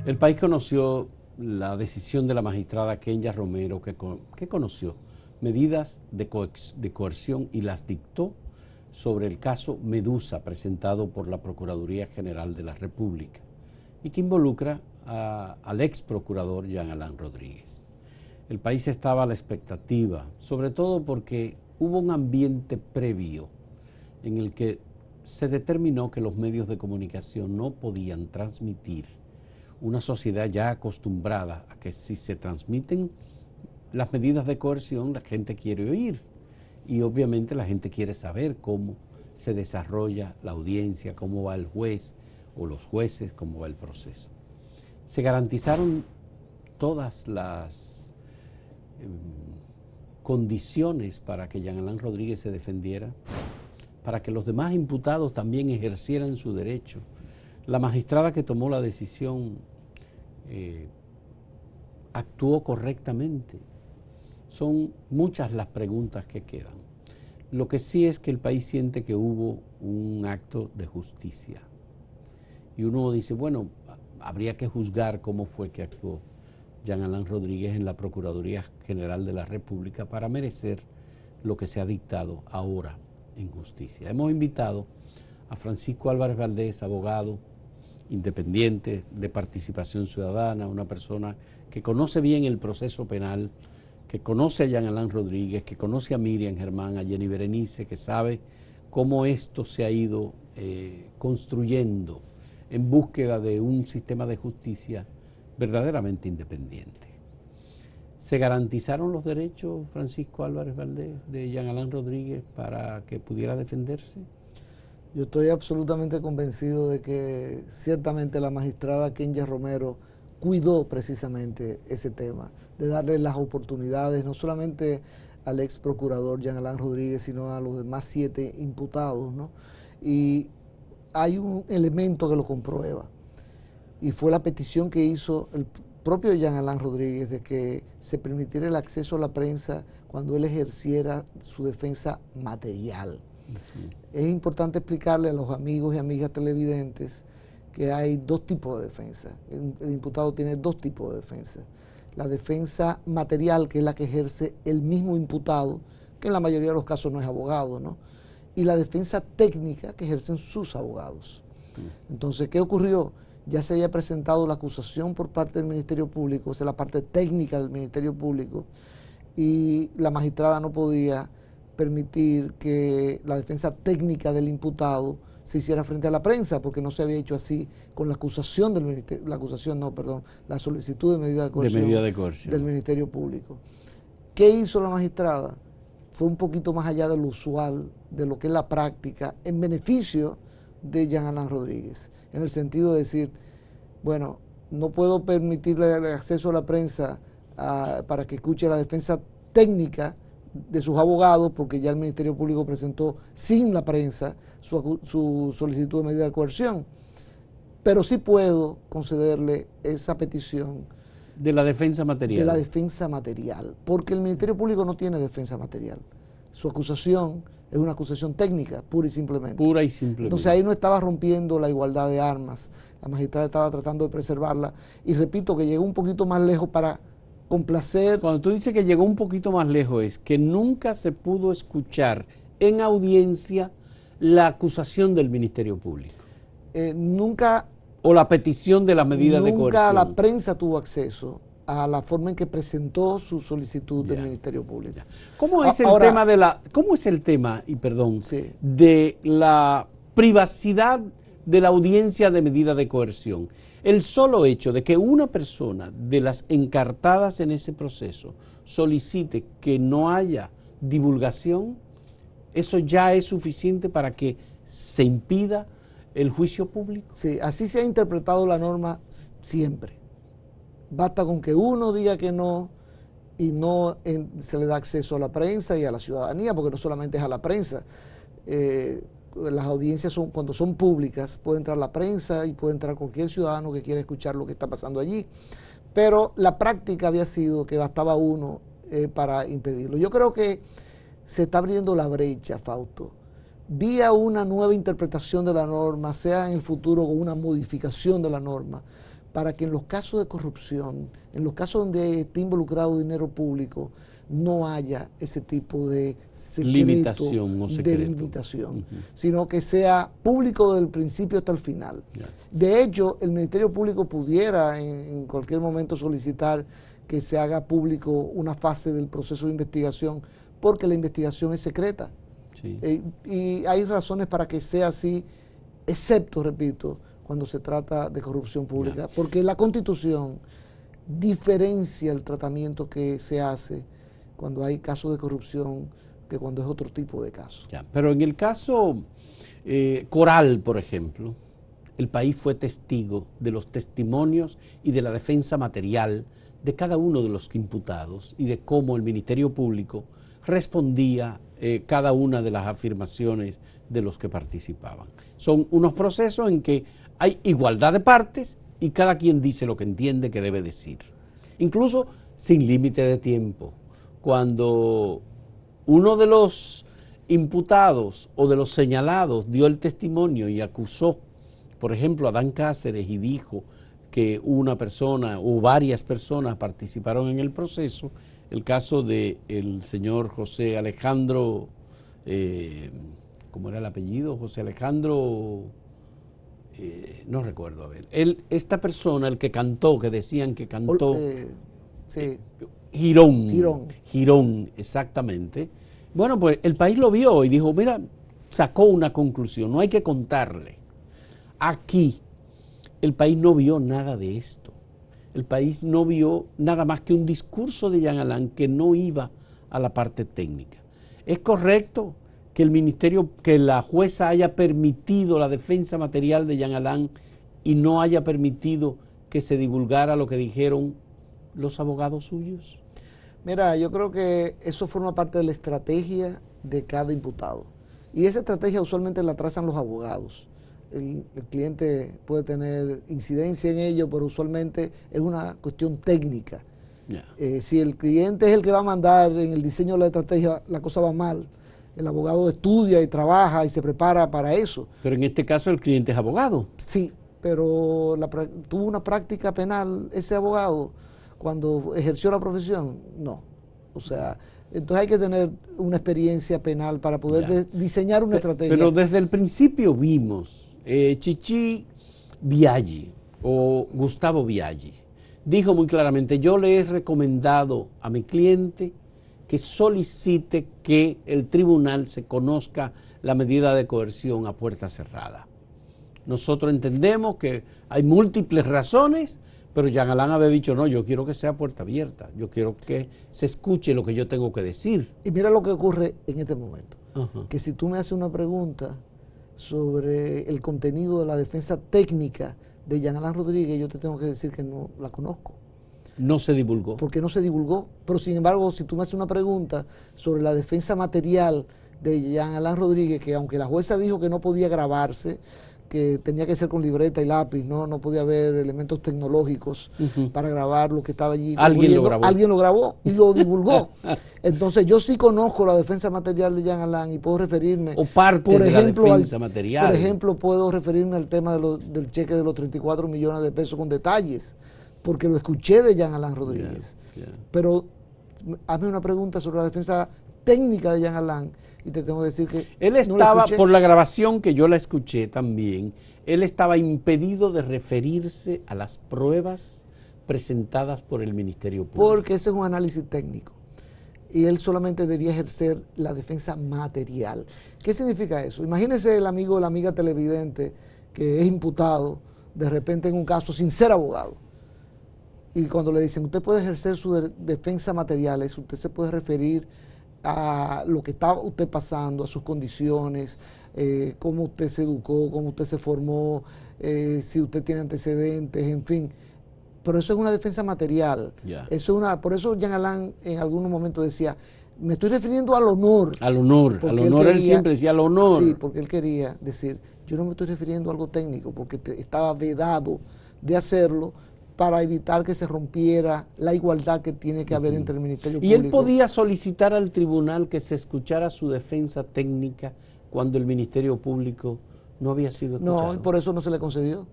El país conoció la decisión de la magistrada Kenya Romero, que conoció medidas de coerción y las dictó sobre el caso Medusa presentado por la Procuraduría General de la República y que involucra al ex procurador Jean Alain Rodríguez. El país estaba a la expectativa, sobre todo porque hubo un ambiente previo en el que se determinó que los medios de comunicación no podían transmitir una sociedad ya acostumbrada a que si se transmiten las medidas de coerción, la gente quiere oír y obviamente la gente quiere saber cómo se desarrolla la audiencia, cómo va el juez o los jueces, cómo va el proceso. Se garantizaron todas las condiciones para que Jean Alain Rodríguez se defendiera, para que los demás imputados también ejercieran su derecho. La magistrada que tomó la decisión actuó correctamente. Son muchas las preguntas que quedan. Lo que sí es que el país siente que hubo un acto de justicia. Y uno dice, bueno, habría que juzgar cómo fue que actuó Jean Alain Rodríguez en la Procuraduría General de la República para merecer lo que se ha dictado ahora en justicia. Hemos invitado a Francisco Álvarez Valdés, abogado independiente de Participación Ciudadana, una persona que conoce bien el proceso penal, que conoce a Jean Alain Rodríguez, que conoce a Miriam Germán, a Jenny Berenice, que sabe cómo esto se ha ido construyendo en búsqueda de un sistema de justicia verdaderamente independiente. ¿Se garantizaron los derechos, Francisco Álvarez Valdés, de Jean Alain Rodríguez para que pudiera defenderse? Yo estoy absolutamente convencido de que ciertamente la magistrada Kenya Romero cuidó precisamente ese tema, de darle las oportunidades no solamente al ex procurador Jean Alain Rodríguez, sino a los demás 7 imputados, ¿no? Y hay un elemento que lo comprueba, y fue la petición que hizo el propio Jean Alain Rodríguez de que se permitiera el acceso a la prensa cuando él ejerciera su defensa material. Es importante explicarle a los amigos y amigas televidentes que hay 2 tipos de defensa. El imputado tiene 2 tipos de defensa. La defensa material, que es la que ejerce el mismo imputado, que en la mayoría de los casos no es abogado, ¿no? Y la defensa técnica, que ejercen sus abogados. Entonces, ¿qué ocurrió? Ya se había presentado la acusación por parte del Ministerio Público, o sea, la parte técnica del Ministerio Público, y la magistrada no podía permitir que la defensa técnica del imputado se hiciera frente a la prensa, porque no se había hecho así con la acusación del Ministerio, la solicitud de medida de coerción del Ministerio Público. ¿Qué hizo la magistrada? Fue un poquito más allá de lo usual, de lo que es la práctica, en beneficio de Jean Alain Rodríguez, en el sentido de decir, bueno, no puedo permitirle el acceso a la prensa para que escuche la defensa técnica de sus abogados, porque ya el Ministerio Público presentó sin la prensa su solicitud de medida de coerción, pero sí puedo concederle esa petición de la defensa material. De la defensa material, porque el Ministerio Público no tiene defensa material. Su acusación es una acusación técnica, pura y simplemente. Pura y simplemente. Entonces ahí no estaba rompiendo la igualdad de armas, la magistrada estaba tratando de preservarla, y repito que llegó un poquito más lejos para complacer. Cuando tú dices que llegó un poquito más lejos, es que nunca se pudo escuchar en audiencia la acusación del Ministerio Público. Nunca. O la petición de las medidas de coerción. Nunca la prensa tuvo acceso a la forma en que presentó su solicitud del Ministerio Público. ¿Cómo es el tema de la, cómo es el tema, y perdón, de la privacidad de la audiencia de medida de coerción? El solo hecho de que una persona de las encartadas en ese proceso solicite que no haya divulgación, eso ya es suficiente para que se impida el juicio público. Sí, así se ha interpretado la norma siempre. Basta con que uno diga que no y no se le da acceso a la prensa y a la ciudadanía, porque no solamente es a la prensa. Las audiencias cuando son públicas, puede entrar la prensa y puede entrar cualquier ciudadano que quiera escuchar lo que está pasando allí. Pero la práctica había sido que bastaba uno para impedirlo. Yo creo que se está abriendo la brecha, Fausto, vía una nueva interpretación de la norma, sea en el futuro con una modificación de la norma, para que en los casos de corrupción, en los casos donde esté involucrado dinero público, no haya ese tipo de secreto, limitación o secreto. De limitación, sino que sea público desde el principio hasta el final. De hecho, el Ministerio Público pudiera en cualquier momento solicitar que se haga público una fase del proceso de investigación, porque la investigación es secreta. Sí. Y hay razones para que sea así, excepto, repito, cuando se trata de corrupción pública, porque la Constitución diferencia el tratamiento que se hace cuando hay casos de corrupción que cuando es otro tipo de caso. Pero en el caso Coral, por ejemplo, el país fue testigo de los testimonios y de la defensa material de cada uno de los imputados y de cómo el Ministerio Público respondía cada una de las afirmaciones de los que participaban. Son unos procesos en que hay igualdad de partes y cada quien dice lo que entiende que debe decir, incluso sin límite de tiempo. Cuando uno de los imputados o de los señalados dio el testimonio y acusó, por ejemplo, a Adán Cáceres y dijo que una persona o varias personas participaron en el proceso, el caso del señor José Alejandro, ¿cómo era el apellido? José Alejandro, no recuerdo, a ver, esta persona, el que cantó, que decían que cantó, sí. Girón, exactamente. Bueno, pues el país lo vio y dijo, mira, sacó una conclusión, no hay que contarle. Aquí el país no vio nada de esto. El país no vio nada más que un discurso de Jean Alain que no iba a la parte técnica. ¿Es correcto que el ministerio, que la jueza haya permitido la defensa material de Jean Alain y no haya permitido que se divulgara lo que dijeron los abogados suyos? Mira, yo creo que eso forma parte de la estrategia de cada imputado. Y esa estrategia usualmente la trazan los abogados. El cliente puede tener incidencia en ello, pero usualmente es una cuestión técnica. Si el cliente es el que va a mandar en el diseño de la estrategia, la cosa va mal. El abogado estudia y trabaja y se prepara para eso. Pero en este caso el cliente es abogado. Sí, pero tuvo una práctica penal ese abogado cuando ejerció la profesión, no. O sea, entonces hay que tener una experiencia penal para poder diseñar una estrategia. Pero desde el principio vimos Chichi Biaggi o Gustavo Biaggi dijo muy claramente, yo le he recomendado a mi cliente que solicite que el tribunal se conozca la medida de coerción a puerta cerrada. Nosotros entendemos que hay múltiples razones, pero Jean Alain había dicho, no, yo quiero que sea puerta abierta, yo quiero que se escuche lo que yo tengo que decir. Y mira lo que ocurre en este momento, que si tú me haces una pregunta sobre el contenido de la defensa técnica de Jean Alain Rodríguez, yo te tengo que decir que no la conozco. No se divulgó. Porque no se divulgó, pero sin embargo, si tú me haces una pregunta sobre la defensa material de Jean Alain Rodríguez, que aunque la jueza dijo que no podía grabarse, que tenía que ser con libreta y lápiz, no podía haber elementos tecnológicos para grabar lo que estaba allí. Alguien lo grabó y lo divulgó. Entonces yo sí conozco la defensa material de Jean Alain y puedo referirme, o parte por de ejemplo, la defensa material. Por ejemplo, puedo referirme al tema del cheque de los 34 millones de pesos con detalles, porque lo escuché de Jean Alain Rodríguez. Pero hazme una pregunta sobre la defensa técnica de Jean Alain y te tengo que decir que él estaba, por la grabación que yo la escuché también, él estaba impedido de referirse a las pruebas presentadas por el Ministerio Público. Porque ese es un análisis técnico y él solamente debía ejercer la defensa material. ¿Qué significa eso? Imagínese el amigo o la amiga televidente que es imputado de repente en un caso sin ser abogado. Y cuando le dicen, usted puede ejercer su defensa material, usted se puede referir a lo que está usted pasando, a sus condiciones, cómo usted se educó, cómo usted se formó, si usted tiene antecedentes, en fin. Pero eso es una defensa material. Por eso Jean Alain en algunos momentos decía, me estoy refiriendo al honor. Al honor, él siempre decía al honor. Sí, porque él quería decir, yo no me estoy refiriendo a algo técnico, porque estaba vedado de hacerlo, para evitar que se rompiera la igualdad que tiene que haber entre el Ministerio Público. ¿Y él podía solicitar al tribunal que se escuchara su defensa técnica cuando el Ministerio Público no había sido escuchado? No, por eso no se le concedió.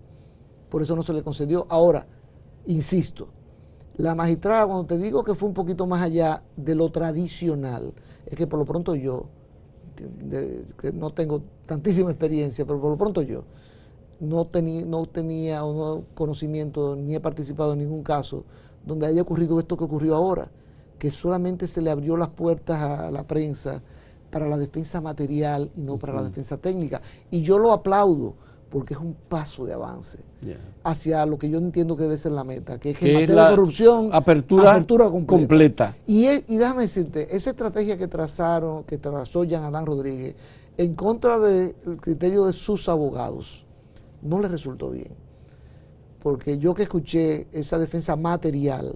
Por eso no se le concedió. Ahora, Insisto, la magistrada, cuando te digo que fue un poquito más allá de lo tradicional, es que por lo pronto yo, que no tengo tantísima experiencia, pero por lo pronto yo no tenía o no conocimiento ni he participado en ningún caso donde haya ocurrido esto que ocurrió ahora, que solamente se le abrió las puertas a la prensa para la defensa material y no para la defensa técnica. Y yo lo aplaudo porque es un paso de avance hacia lo que yo entiendo que debe ser la meta, que es que en materia de corrupción, apertura completa. Y déjame decirte, esa estrategia que trazó Jean Alain Rodríguez, en contra del criterio de sus abogados, no le resultó bien. Porque yo que escuché esa defensa material,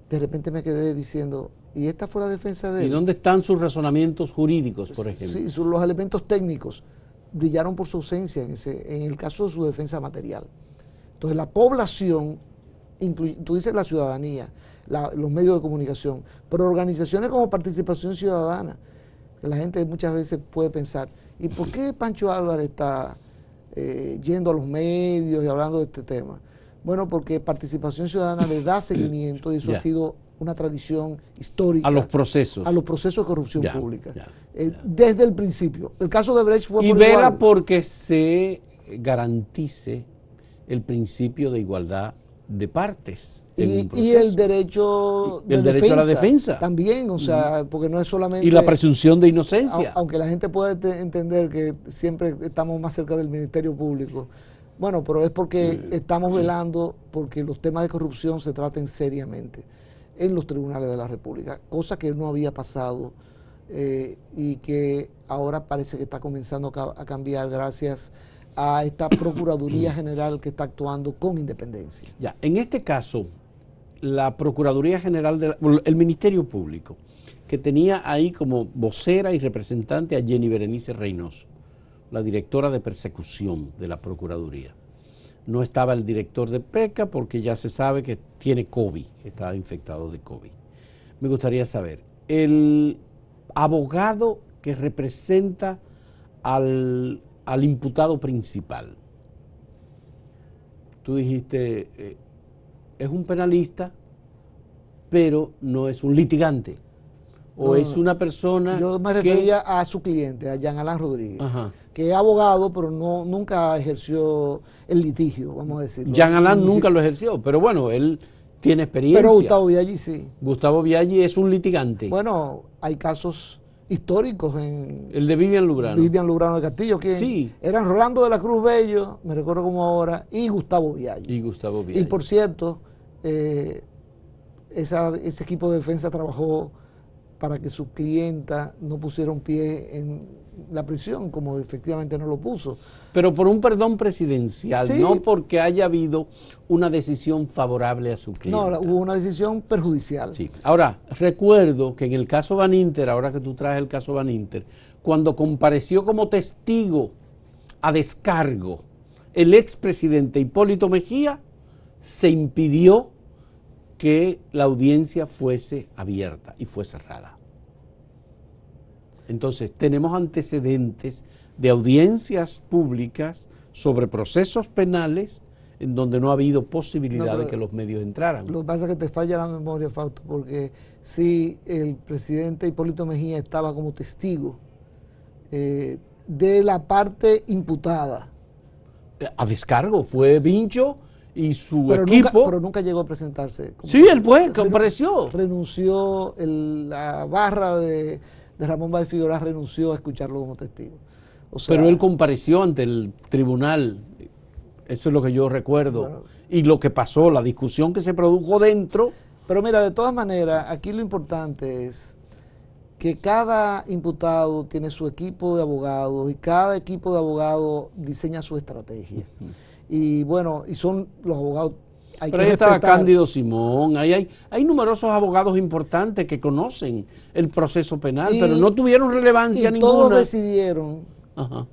de repente me quedé diciendo, ¿y esta fue la defensa de él? ¿Y dónde están sus razonamientos jurídicos, por ejemplo? Sí, los elementos técnicos brillaron por su ausencia en el caso de su defensa material. Entonces la población, tú dices la ciudadanía, los medios de comunicación, pero organizaciones como Participación Ciudadana, que la gente muchas veces puede pensar, ¿y por qué Pancho Álvarez está yendo a los medios y hablando de este tema? Bueno, porque Participación Ciudadana le da seguimiento y eso ha sido una tradición histórica. A los procesos. A los procesos de corrupción pública. Desde el principio. El caso de Brecht fue y vela porque se garantice el principio de igualdad de partes. Y el derecho de derecho a la defensa. También, o sea, porque no es solamente... Y la presunción de inocencia. Aunque la gente puede entender que siempre estamos más cerca del Ministerio Público. Bueno, pero es porque estamos velando porque los temas de corrupción se traten seriamente en los tribunales de la República, cosa que no había pasado y que ahora parece que está comenzando a cambiar gracias a esta Procuraduría General que está actuando con independencia. Ya, en este caso, la Procuraduría General, el Ministerio Público, que tenía ahí como vocera y representante a Jenny Berenice Reynoso, la directora de persecución de la Procuraduría. No estaba el director de PECA porque ya se sabe que tiene COVID, estaba infectado de COVID. Me gustaría saber, el abogado que representa al imputado principal, tú dijiste, es un penalista, pero no es un litigante, o es una persona. Yo me refería a su cliente, a Jean Alain Rodríguez, que es abogado, pero nunca ejerció el litigio, vamos a decirlo. Jean Alain nunca lo ejerció, pero bueno, él tiene experiencia. Pero Gustavo Biaggi sí. Gustavo Biaggi es un litigante. Bueno, hay casos históricos en... El de Vivian Lubrano. Vivian Lubrano de Castillo, que sí. Eran Rolando de la Cruz Bello, me recuerdo como ahora, y Gustavo Biaggi. Y por cierto, ese equipo de defensa trabajó para que su clienta no pusiera un pie en la prisión, como efectivamente no lo puso. Pero por un perdón presidencial, sí. No porque haya habido una decisión favorable a su clienta. No, hubo una decisión perjudicial. Sí. Ahora, recuerdo que en el caso Van Inter, ahora que tú traes el caso Van Inter, cuando compareció como testigo a descargo el expresidente Hipólito Mejía, se impidió que la audiencia fuese abierta y fue cerrada. Entonces, tenemos antecedentes de audiencias públicas sobre procesos penales en donde no ha habido posibilidad de que los medios entraran. Lo que pasa es que te falla la memoria, Fausto, porque si el presidente Hipólito Mejía estaba como testigo de la parte imputada. A descargo, fue Vincho y su equipo. Pero nunca llegó a presentarse. Sí, él fue, compareció. Renunció, la barra de Ramón Báez Figueroa renunció a escucharlo como testigo. O sea, pero él compareció ante el tribunal, eso es lo que yo recuerdo. Bueno, y lo que pasó, la discusión que se produjo dentro. Pero mira, de todas maneras, aquí lo importante es que cada imputado tiene su equipo de abogados y cada equipo de abogados diseña su estrategia. Y bueno, y son los abogados. Pero ahí estaba Cándido Simón, hay numerosos abogados importantes que conocen el proceso penal, pero no tuvieron relevancia ninguna. Todos decidieron,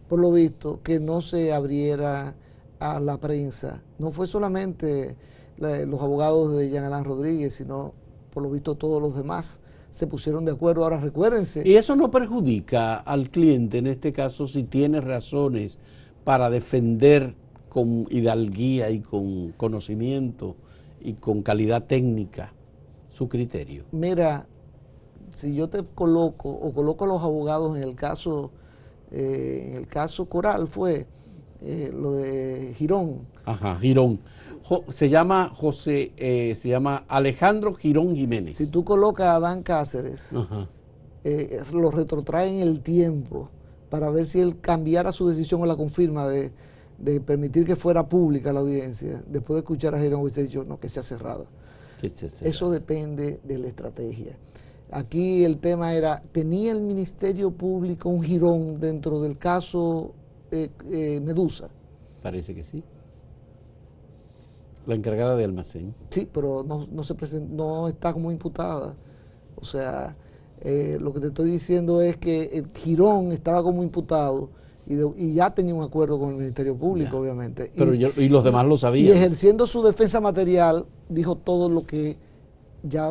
por lo visto, que no se abriera a la prensa. No fue solamente los abogados de Jean Alain Rodríguez, sino por lo visto todos los demás se pusieron de acuerdo. Ahora recuérdense. Y eso no perjudica al cliente, en este caso, si tiene razones para defender con hidalguía y con conocimiento y con calidad técnica su criterio? Mira, si yo te coloco o coloco a los abogados en el caso Coral fue lo de Girón. Ajá, Girón. Se llama Alejandro Girón Jiménez. Si tú colocas a Adán Cáceres, lo retrotrae en el tiempo para ver si él cambiara su decisión o la confirma de permitir que fuera pública la audiencia. Después de escuchar a Girón hubiese dicho, no, que sea cerrada. Eso depende de la estrategia. Aquí el tema era, ¿tenía el Ministerio Público un Girón dentro del caso Medusa? Parece que sí. La encargada de almacén. Sí, pero no está como imputada. O sea, lo que te estoy diciendo es que el Girón estaba como imputado y ya tenía un acuerdo con el Ministerio Público, ya, obviamente. Pero y los demás lo sabían. Y ejerciendo su defensa material, dijo todo lo que ya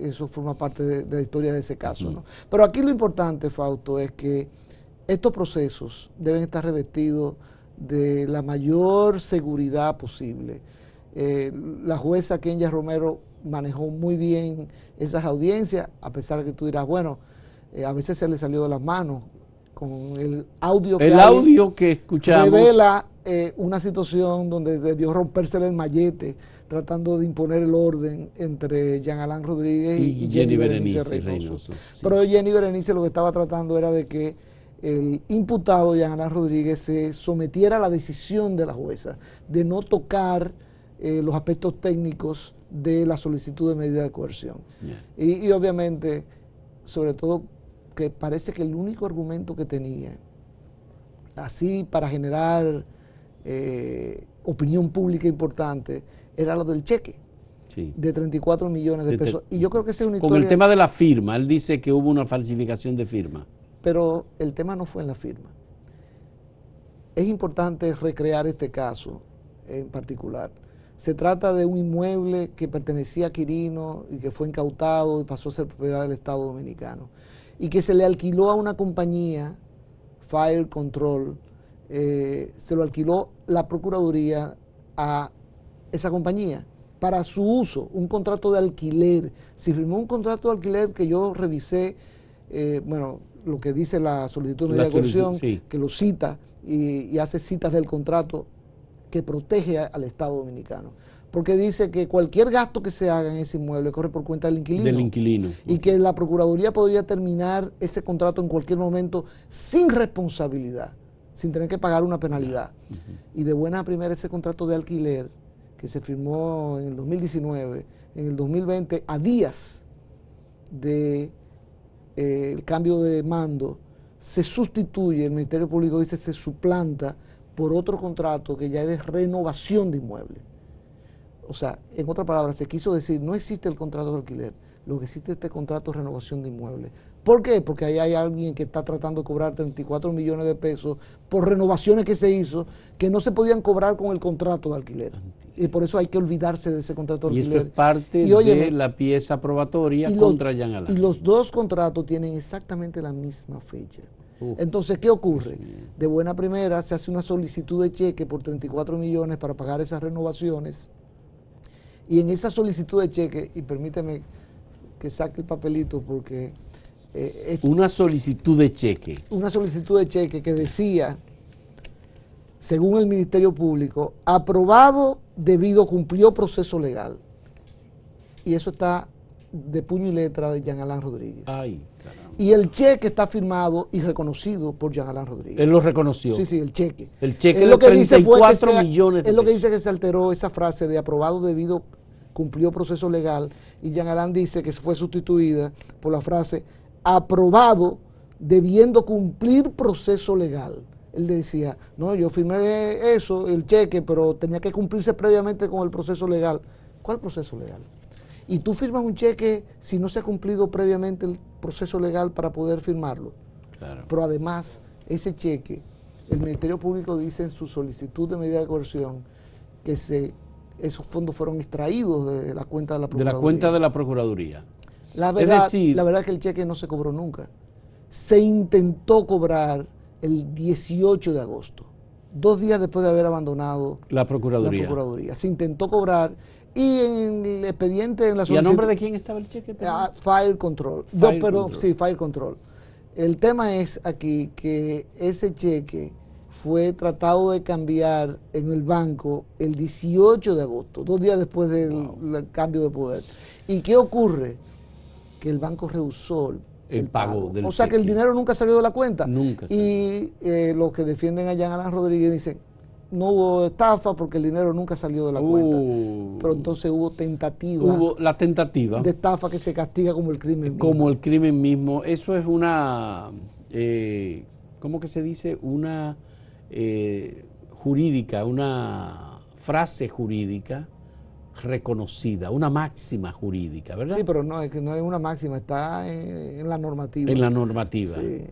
eso forma parte de la historia de ese caso, ¿no? Pero aquí lo importante, Fausto, es que estos procesos deben estar revestidos de la mayor seguridad posible. La jueza Kenya Romero manejó muy bien esas audiencias, a pesar de que tú dirás, bueno, a veces se le salió de las manos con el audio que escuchamos. Revela una situación donde debió rompérsele el mallete tratando de imponer el orden entre Jean Alain Rodríguez y Jenny Berenice Reynoso. Sí. Pero Jenny Berenice lo que estaba tratando era de que el imputado Jean Alain Rodríguez se sometiera a la decisión de la jueza de no tocar los aspectos técnicos de la solicitud de medida de coerción. Yeah. Y obviamente, sobre todo, que parece que el único argumento que tenía, así para generar opinión pública importante, era lo del cheque, sí, de 34 millones de pesos. Y yo creo que esa es una historia... Con el tema de la firma, él dice que hubo una falsificación de firma. Pero el tema no fue en la firma. Es importante recrear este caso en particular. Se trata de un inmueble que pertenecía a Quirino y que fue incautado y pasó a ser propiedad del Estado Dominicano. Y que se le alquiló a una compañía, Fire Control, se lo alquiló la Procuraduría a esa compañía para su uso, un contrato de alquiler. Se firmó un contrato de alquiler que yo revisé, bueno, lo que dice la solicitud de medida de coerción, sí, que lo cita y hace citas del contrato que protege al Estado Dominicano. Porque dice que cualquier gasto que se haga en ese inmueble corre por cuenta del inquilino. Del inquilino. Y que la Procuraduría podría terminar ese contrato en cualquier momento sin responsabilidad, sin tener que pagar una penalidad. Y de buena primera ese contrato de alquiler que se firmó en el 2019, en el 2020, a días de el cambio de mando, se sustituye, el Ministerio Público dice, se suplanta por otro contrato que ya es de renovación de inmueble. O sea, en otras palabras, se quiso decir, no existe el contrato de alquiler, lo que existe es este contrato de renovación de inmueble. ¿Por qué? Porque ahí hay alguien que está tratando de cobrar 34 millones de pesos por renovaciones que se hizo, que no se podían cobrar con el contrato de alquiler. Y por eso hay que olvidarse de ese contrato de alquiler. Y eso es parte de la pieza probatoria contra Jean Alain. Y los dos contratos tienen exactamente la misma fecha. Entonces, ¿qué ocurre? De buena primera se hace una solicitud de cheque por 34 millones para pagar esas renovaciones. Y en esa solicitud de cheque, y permíteme que saque el papelito porque... una solicitud de cheque. Una solicitud de cheque que decía, según el Ministerio Público, aprobado debido cumplió proceso legal. Y eso está de puño y letra de Jean Alain Rodríguez. Ay, caramba. Y el cheque está firmado y reconocido por Jean Alain Rodríguez. Él lo reconoció. Sí, sí, el cheque. El cheque de 34 millones de pesos. Es lo que dice que se alteró esa frase de aprobado debido cumplió proceso legal, y Jean Alain dice que fue sustituida por la frase aprobado debiendo cumplir proceso legal. Él decía, no, yo firmé eso, el cheque, pero tenía que cumplirse previamente con el proceso legal. ¿Cuál proceso legal? Y tú firmas un cheque si no se ha cumplido previamente el proceso legal para poder firmarlo. Claro. Pero además, ese cheque, el Ministerio Público dice en su solicitud de medida de coerción que esos fondos fueron extraídos de la cuenta de la Procuraduría. De la cuenta de la Procuraduría. La verdad es que el cheque no se cobró nunca. Se intentó cobrar el 18 de agosto, 2 días después de haber abandonado la Procuraduría. Se intentó cobrar Y en el expediente, en la ¿Y a solicitud... nombre de quién estaba el cheque? Fire Control. Sí, Fire Control. El tema es aquí que ese cheque fue tratado de cambiar en el banco el 18 de agosto, 2 días después del cambio de poder. ¿Y qué ocurre? Que el banco rehusó el pago. del O sea cheque. que el dinero nunca salió de la cuenta. Nunca salió. Y los que defienden a Jean Alain Rodríguez dicen, no hubo estafa porque el dinero nunca salió de la cuenta. Pero entonces hubo tentativa. Hubo la tentativa. De estafa que se castiga como el crimen mismo. Como el crimen mismo. Eso es una, ¿cómo que se dice? Una jurídica, una frase jurídica reconocida, una máxima jurídica, ¿verdad? Sí, pero no, es que no es una máxima, está en la normativa. En la normativa. Sí.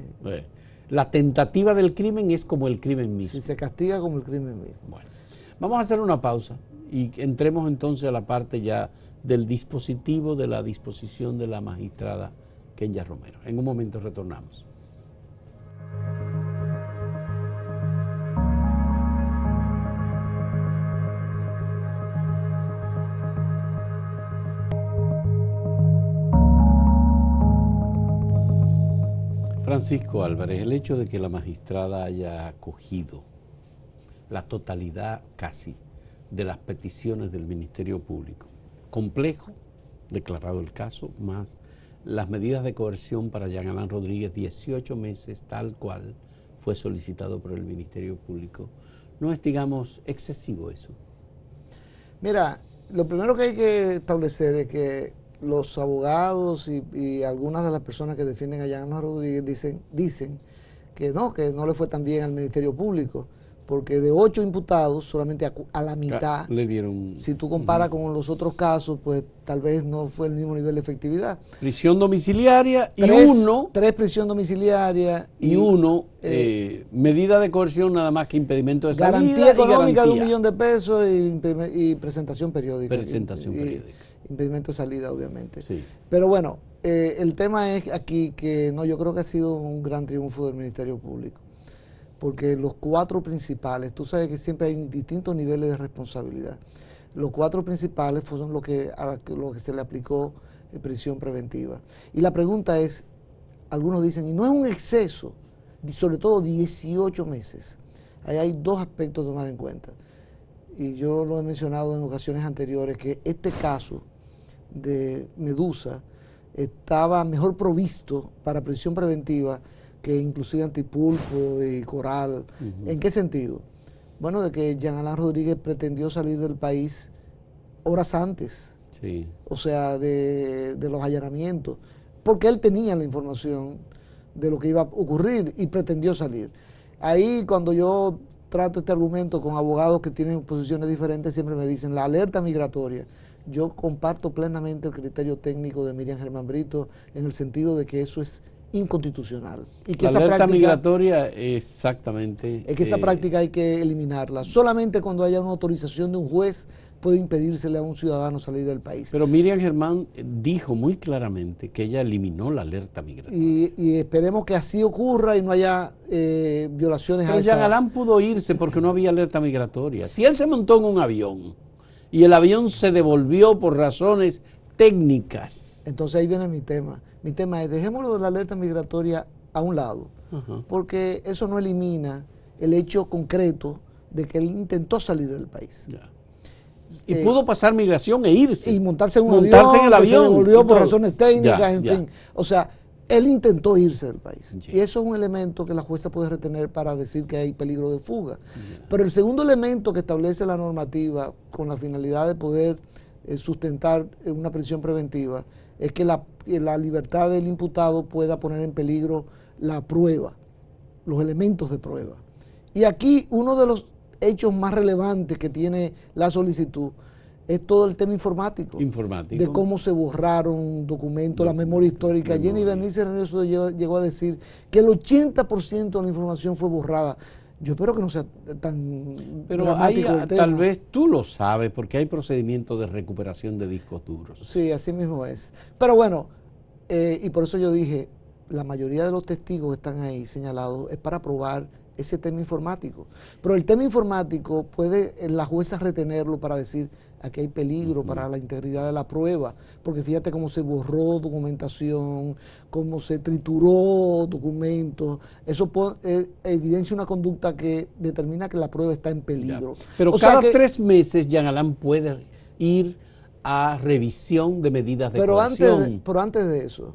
La tentativa del crimen es como el crimen mismo. Sí, se castiga como el crimen mismo. Bueno, vamos a hacer una pausa y entremos entonces a la parte ya del dispositivo de la disposición de la magistrada Kenya Romero. En un momento retornamos. Francisco Álvarez, el hecho de que la magistrada haya acogido la totalidad casi de las peticiones del Ministerio Público, complejo, declarado el caso, más las medidas de coerción para Jean Alain Rodríguez, 18 meses tal cual fue solicitado por el Ministerio Público, ¿no es, digamos, excesivo eso? Mira, lo primero que hay que establecer es que los abogados y algunas de las personas que defienden a Jean Alain Rodríguez dicen que no le fue tan bien al Ministerio Público, porque de 8 imputados, solamente a la mitad, le dieron. Si tú comparas con los otros casos, pues tal vez no fue el mismo nivel de efectividad. Prisión domiciliaria tres prisión domiciliaria y uno, medida de coerción nada más que impedimento de salida. Garantía económica de $1 millón y presentación periódica. Periódica. Impedimento de salida, obviamente. Sí. Pero bueno, el tema es aquí que yo creo que ha sido un gran triunfo del Ministerio Público. Porque los 4 principales, tú sabes que siempre hay distintos niveles de responsabilidad. Los 4 principales fueron lo que se le aplicó prisión preventiva. Y la pregunta es, algunos dicen, y no es un exceso, sobre todo 18 meses. Ahí hay 2 aspectos a tomar en cuenta. Y yo lo he mencionado en ocasiones anteriores, que este caso de Medusa estaba mejor provisto para prisión preventiva que inclusive Antipulpo y Coral. ¿En qué sentido? Bueno, de que Jean Alain Rodríguez pretendió salir del país horas antes, sí. O sea, de los allanamientos, porque él tenía la información de lo que iba a ocurrir y pretendió salir. Ahí cuando yo trato este argumento con abogados que tienen posiciones diferentes, siempre me dicen, la alerta migratoria. Yo comparto plenamente el criterio técnico de Miriam Germán Brito en el sentido de que eso es inconstitucional. Y que la alerta migratoria, exactamente. Es que esa práctica hay que eliminarla. Solamente cuando haya una autorización de un juez puede impedírsele a un ciudadano salir del país. Pero Miriam Germán dijo muy claramente que ella eliminó la alerta migratoria. Y esperemos que así ocurra y no haya violaciones a esa... Pero Jean Alain pudo irse porque no había alerta migratoria. Si él se montó en un avión y el avión se devolvió por razones técnicas. Entonces ahí viene mi tema. Mi tema es, dejémoslo de la alerta migratoria a un lado, porque eso no elimina el hecho concreto de que él intentó salir del país. Ya. Y pudo pasar migración e irse. Y montarse en un avión, en el avión, se devolvió por razones técnicas, ya, en fin. O sea, él intentó irse del país. Ya. Y eso es un elemento que la jueza puede retener para decir que hay peligro de fuga. Ya. Pero el segundo elemento que establece la normativa con la finalidad de poder sustentar una prisión preventiva es que la libertad del imputado pueda poner en peligro la prueba, los elementos de prueba. Y aquí uno de los hechos más relevantes que tiene la solicitud es todo el tema informático. De cómo se borraron documentos, la memoria histórica. Jenny Bernice Reynoso llegó a decir que el 80% de la información fue borrada. Yo espero que no sea tan pero dramático ahí, el tema. Tal vez tú lo sabes, porque hay procedimientos de recuperación de discos duros. Sí, así mismo es. Pero bueno, y por eso yo dije, la mayoría de los testigos que están ahí señalados es para probar ese tema informático. Pero el tema informático puede la jueza retenerlo para decir aquí hay peligro para la integridad de la prueba, porque fíjate cómo se borró documentación, cómo se trituró documentos, eso evidencia una conducta que determina que la prueba está en peligro. Ya. Pero o cada sea que, 3 meses Jean Alain puede ir a revisión de medidas de coerción. Pero antes de eso,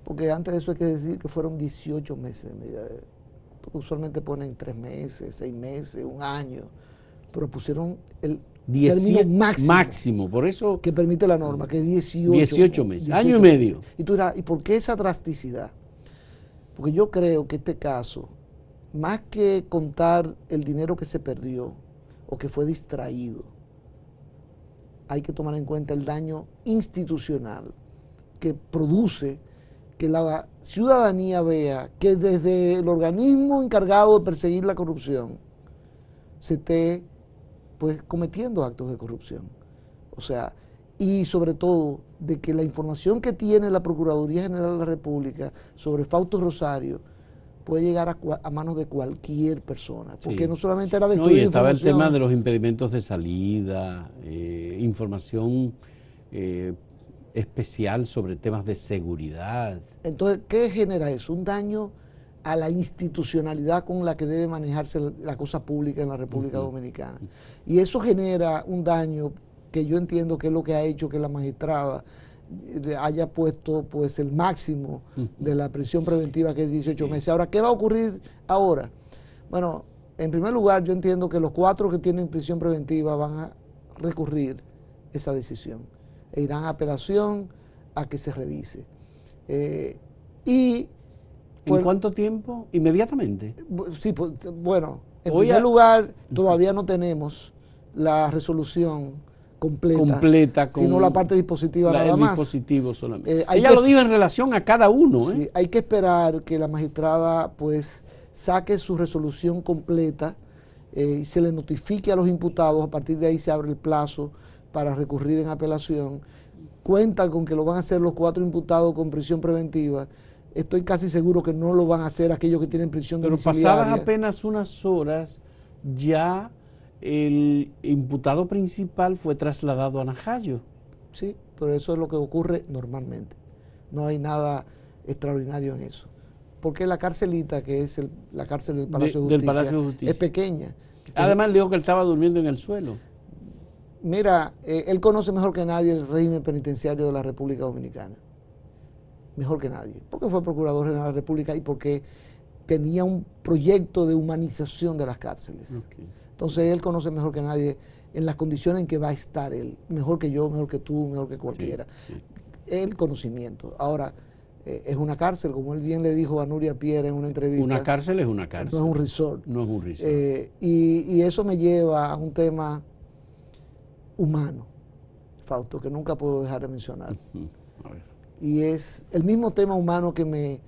porque antes de eso hay que decir que fueron 18 meses de medida porque usualmente ponen 3 meses, 6 meses, 1 año, pero pusieron el término máximo, por eso que permite la norma, que es 18 meses, año y medio. Y tú dirás, ¿y por qué esa drasticidad? Porque yo creo que este caso, más que contar el dinero que se perdió o que fue distraído, hay que tomar en cuenta el daño institucional que produce que la ciudadanía vea que desde el organismo encargado de perseguir la corrupción se esté pues cometiendo actos de corrupción. O sea, y sobre todo de que la información que tiene la Procuraduría General de la República sobre Fausto Rosario puede llegar a manos de cualquier persona, porque no solamente era destruir y estaba información. el tema de los impedimentos de salida, información especial sobre temas de seguridad. Entonces, ¿qué genera eso? Un daño a la institucionalidad con la que debe manejarse la cosa pública en la República Dominicana. Y eso genera un daño que yo entiendo que es lo que ha hecho que la magistrada haya puesto pues el máximo de la prisión preventiva, que es 18 meses. Ahora, ¿qué va a ocurrir ahora? Bueno, en primer lugar, yo entiendo que los 4 que tienen prisión preventiva van a recurrir esa decisión e irán a apelación a que se revise. ¿En cuánto tiempo? ¿Inmediatamente? Sí, pues, bueno, en primer lugar, todavía no tenemos la resolución completa sino la parte dispositiva nada más. Dispositivo solamente. Ella lo dijo en relación a cada uno. Sí, hay que esperar que la magistrada pues saque su resolución completa y se le notifique a los imputados. A partir de ahí se abre el plazo para recurrir en apelación. Cuenta con que lo van a hacer los 4 imputados con prisión preventiva. Estoy casi seguro que no lo van a hacer aquellos que tienen prisión domiciliaria. Pero pasadas apenas unas horas, ya el imputado principal fue trasladado a Najayo. Sí, pero eso es lo que ocurre normalmente. No hay nada extraordinario en eso. Porque la carcelita, que es la cárcel del Palacio de Justicia, es pequeña. Además, le dijo que él estaba durmiendo en el suelo. Mira, él conoce mejor que nadie el régimen penitenciario de la República Dominicana. Mejor que nadie. Porque fue procurador general de la República y porque tenía un proyecto de humanización de las cárceles. Entonces él conoce mejor que nadie en las condiciones en que va a estar él. Mejor que yo, mejor que tú, mejor que cualquiera. El conocimiento. Ahora, es una cárcel, como él bien le dijo a Nuria Pierre en una entrevista. Una cárcel es una cárcel. No es un resort. No es un resort. Y eso me lleva a un tema humano, Fausto, que nunca puedo dejar de mencionar. A ver. Y es el mismo tema humano que me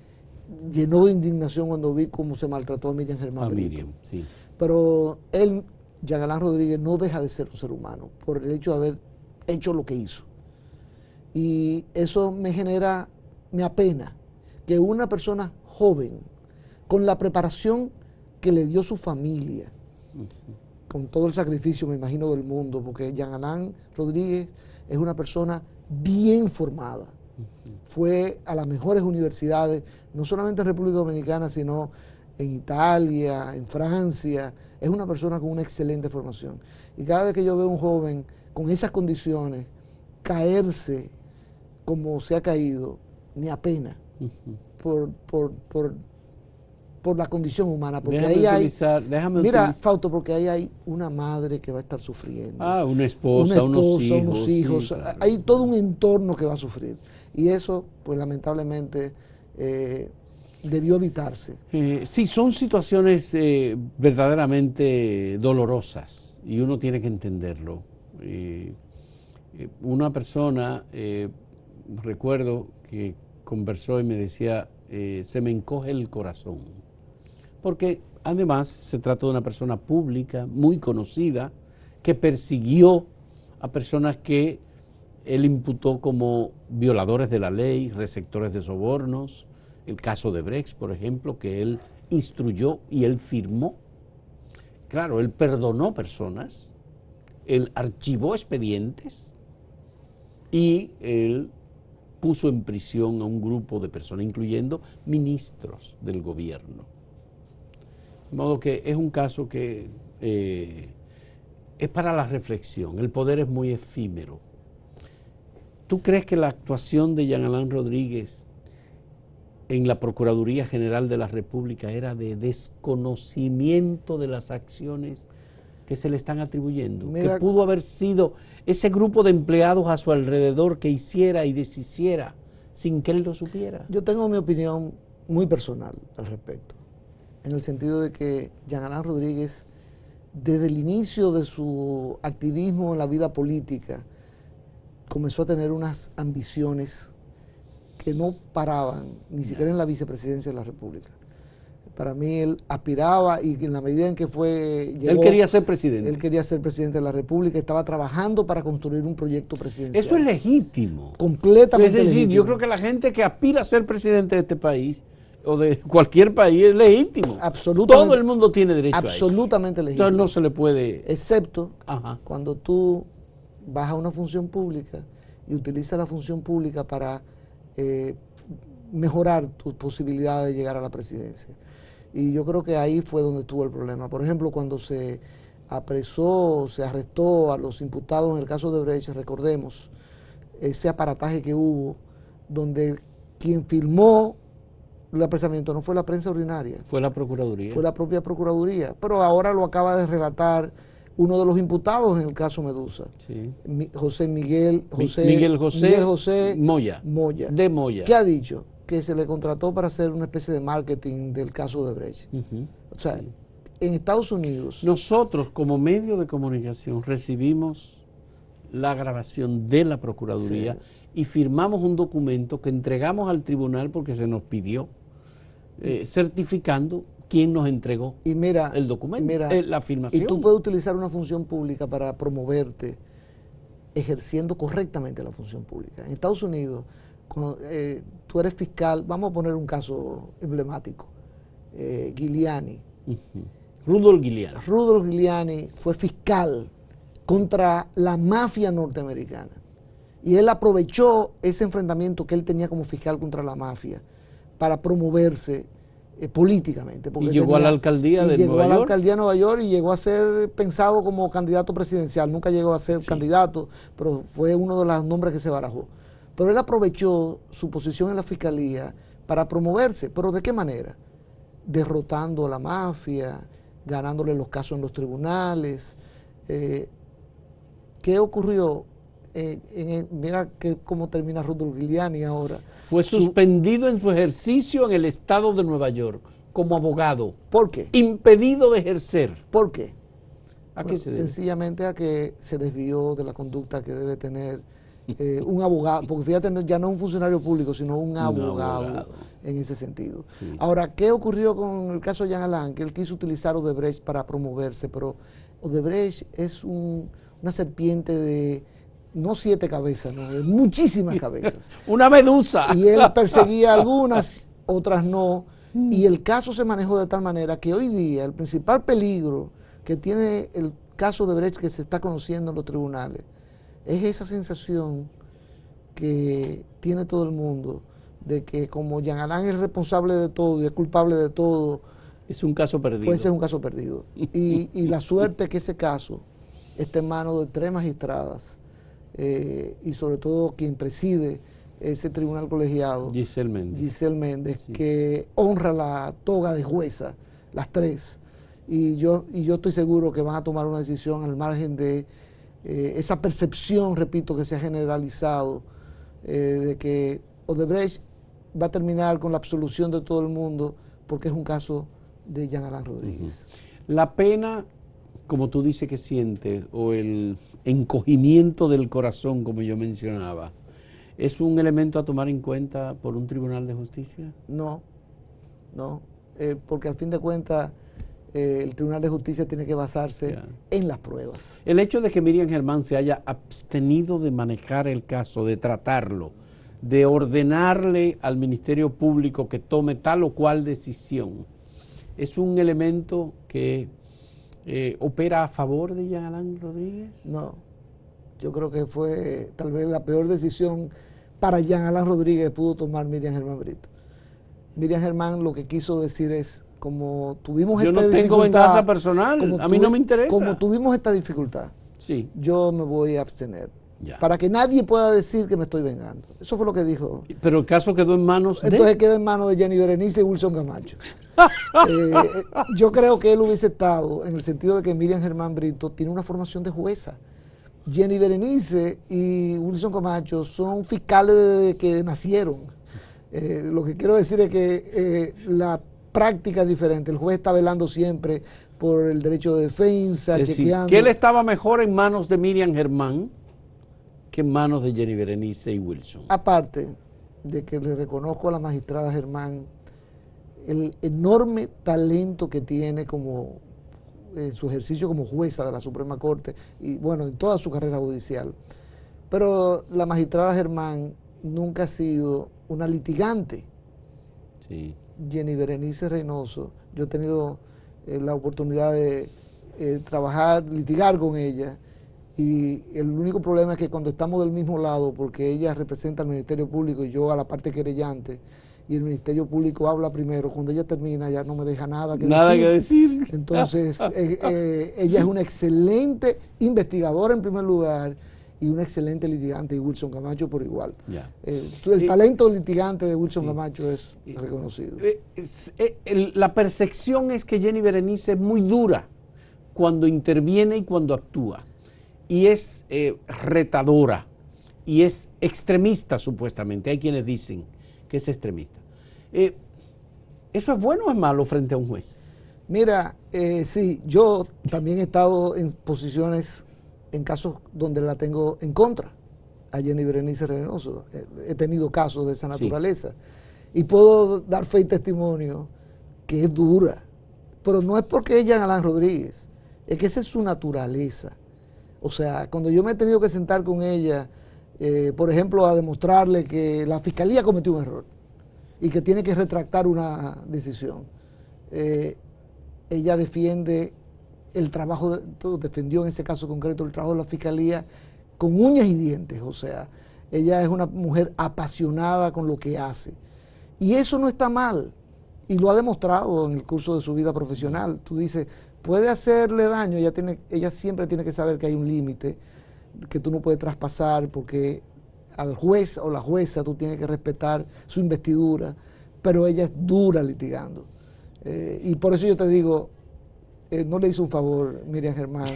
llenó de indignación cuando vi cómo se maltrató a Miriam Germán Brito. Sí. Pero él, Jean Alain Rodríguez, no deja de ser un ser humano por el hecho de haber hecho lo que hizo. Y eso me apena que una persona joven, con la preparación que le dio su familia, con todo el sacrificio, me imagino, del mundo, porque Jean Alain Rodríguez es una persona bien formada. Fue a las mejores universidades, no solamente en República Dominicana, sino en Italia, en Francia. Es una persona con una excelente formación. Y cada vez que yo veo a un joven con esas condiciones caerse como se ha caído, me apena por la condición humana. Porque mira, Fausto, porque ahí hay una madre que va a estar sufriendo. Una esposa, unos hijos. Sí, claro. Hay todo un entorno que va a sufrir. Y eso, pues lamentablemente, debió evitarse. Sí, son situaciones verdaderamente dolorosas y uno tiene que entenderlo. Una persona, recuerdo que conversó y me decía, se me encoge el corazón, porque además se trata de una persona pública, muy conocida, que persiguió a personas que él imputó como violadores de la ley, receptores de sobornos, el caso de Brecht, por ejemplo, que él instruyó y él firmó. Claro, él perdonó personas, él archivó expedientes y él puso en prisión a un grupo de personas, incluyendo ministros del gobierno. De modo que es un caso que es para la reflexión. El poder es muy efímero. ¿Tú crees que la actuación de Jean Alain Rodríguez en la Procuraduría General de la República era de desconocimiento de las acciones que se le están atribuyendo? Mira, que pudo haber sido ese grupo de empleados a su alrededor que hiciera y deshiciera sin que él lo supiera. Yo tengo mi opinión muy personal al respecto, en el sentido de que Jean Alain Rodríguez, desde el inicio de su activismo en la vida política, comenzó a tener unas ambiciones que no paraban, ni siquiera en la vicepresidencia de la República. Para mí él aspiraba y en la medida en que llegó, él quería ser presidente. Él quería ser presidente de la República, estaba trabajando para construir un proyecto presidencial. Eso es legítimo. Completamente es decir, legítimo. yo creo que la gente que aspira a ser presidente de este país o de cualquier país es legítimo. Absolutamente. Todo el mundo tiene derecho a eso. Absolutamente legítimo. Entonces no se le puede... Excepto Ajá. cuando tú vas a una función pública y utilizas la función pública para mejorar tus posibilidades de llegar a la presidencia. Y yo creo que ahí fue donde estuvo el problema. Por ejemplo, cuando se apresó, se arrestó a los imputados en el caso de Brecht, recordemos ese aparataje que hubo, donde quien firmó el apresamiento no fue la prensa ordinaria. Fue la Procuraduría. Fue la propia Procuraduría. Pero ahora lo acaba de relatar uno de los imputados en el caso Medusa. Sí. Miguel José Moya. De Moya. ¿Qué ha dicho? Que se le contrató para hacer una especie de marketing del caso de Brecht. O sea, sí. En Estados Unidos... Nosotros, como medio de comunicación, recibimos la grabación de la Procuraduría, sí, y firmamos un documento que entregamos al tribunal porque se nos pidió, certificando quién nos entregó el documento, la afirmación. Y tú puedes utilizar una función pública para promoverte ejerciendo correctamente la función pública. En Estados Unidos, cuando, tú eres fiscal, vamos a poner un caso emblemático, Giuliani. Rudolph Giuliani. Rudolph Giuliani fue fiscal contra la mafia norteamericana. Y él aprovechó ese enfrentamiento que él tenía como fiscal contra la mafia para promoverse políticamente. Y llegó a la alcaldía de Nueva York. Llegó a la alcaldía de Nueva York y llegó a ser pensado como candidato presidencial. Nunca llegó a ser candidato, pero fue uno de los nombres que se barajó. Pero él aprovechó su posición en la fiscalía para promoverse. ¿Pero de qué manera? Derrotando a la mafia, ganándole los casos en los tribunales. ¿Qué ocurrió? Mira cómo termina Rudolph Giuliani ahora. Fue suspendido en su ejercicio en el estado de Nueva York como abogado. ¿Por qué? Impedido de ejercer. ¿Por qué? ¿A qué se debe? Sencillamente a que se desvió de la conducta que debe tener un abogado, porque fíjate, ya no un funcionario público, sino un abogado en ese sentido. Sí. Ahora, ¿qué ocurrió con el caso de Jean Alain? Que él quiso utilizar Odebrecht para promoverse, pero Odebrecht es una serpiente de no 7 cabezas, no, de muchísimas cabezas. Una medusa. Y él perseguía algunas, otras no. Y el caso se manejó de tal manera que hoy día el principal peligro que tiene el caso de Odebrecht que se está conociendo en los tribunales es esa sensación que tiene todo el mundo de que como Jean Alain es responsable de todo y es culpable de todo, es un caso perdido. Pues es un caso perdido. Y la suerte que ese caso esté en manos de 3 magistradas y sobre todo quien preside ese tribunal colegiado, Giselle Méndez, sí, que honra la toga de jueza, las 3. Y yo estoy seguro que van a tomar una decisión al margen de esa percepción, repito, que se ha generalizado de que Odebrecht va a terminar con la absolución de todo el mundo porque es un caso de Jean Alain Rodríguez. La pena, como tú dices que sientes, o el encogimiento del corazón, como yo mencionaba, ¿es un elemento a tomar en cuenta por un tribunal de justicia? No, porque al fin de cuentas el Tribunal de Justicia tiene que basarse en las pruebas. El hecho de que Miriam Germán se haya abstenido de manejar el caso, de tratarlo, de ordenarle al Ministerio Público que tome tal o cual decisión, es un elemento que opera a favor de Jean Alain Rodríguez. No, yo creo que fue tal vez la peor decisión para Jean Alain Rodríguez que pudo tomar Miriam Germán Brito. Miriam Germán lo que quiso decir es, como tuvimos yo esta no tengo venganza personal, a mí no me interesa. Como tuvimos esta dificultad, sí, yo me voy a abstener. Ya. Para que nadie pueda decir que me estoy vengando. Eso fue lo que dijo. Pero el caso quedó en manos Entonces queda en manos de Jenny Berenice y Wilson Camacho. Yo creo que él hubiese estado en el sentido de que Miriam Germán Brito tiene una formación de jueza. Jenny Berenice y Wilson Camacho son fiscales desde que nacieron. Lo que quiero decir es que la práctica es diferente. El juez está velando siempre por el derecho de defensa, es chequeando. Decir, que él estaba mejor en manos de Miriam Germán que en manos de Jenny Berenice y Wilson. Aparte de que le reconozco a la magistrada Germán el enorme talento que tiene como en su ejercicio como jueza de la Suprema Corte y bueno, en toda su carrera judicial. Pero la magistrada Germán nunca ha sido una litigante. Sí. Jenny Berenice Reynoso, yo he tenido la oportunidad de trabajar, litigar con ella, y el único problema es que cuando estamos del mismo lado, porque ella representa al Ministerio Público y yo a la parte querellante, y el Ministerio Público habla primero, cuando ella termina ya no me deja nada que decir. Entonces, ella es una excelente investigadora en primer lugar y una excelente litigante, y Wilson Camacho por igual. Yeah. El talento litigante de Wilson Camacho es reconocido. La percepción es que Jenny Berenice es muy dura cuando interviene y cuando actúa, y es retadora, y es extremista supuestamente. Hay quienes dicen que es extremista. ¿Eso es bueno o es malo frente a un juez? Mira, sí, yo también he estado en posiciones, en casos donde la tengo en contra, a Jenny Berenice Reynoso. He tenido casos de esa naturaleza. Sí. Y puedo dar fe y testimonio que es dura. Pero no es porque es Jean Alain Rodríguez, es que esa es su naturaleza. O sea, cuando yo me he tenido que sentar con ella, por ejemplo, a demostrarle que la Fiscalía cometió un error y que tiene que retractar una decisión, ella defiende el trabajo, defendió en ese caso concreto el trabajo de la Fiscalía con uñas y dientes. O sea, ella es una mujer apasionada con lo que hace. Y eso no está mal, y lo ha demostrado en el curso de su vida profesional. Tú dices, puede hacerle daño, ella siempre tiene que saber que hay un límite que tú no puedes traspasar, porque al juez o la jueza tú tienes que respetar su investidura, pero ella es dura litigando. Y por eso yo te digo, no le hizo un favor Miriam Germán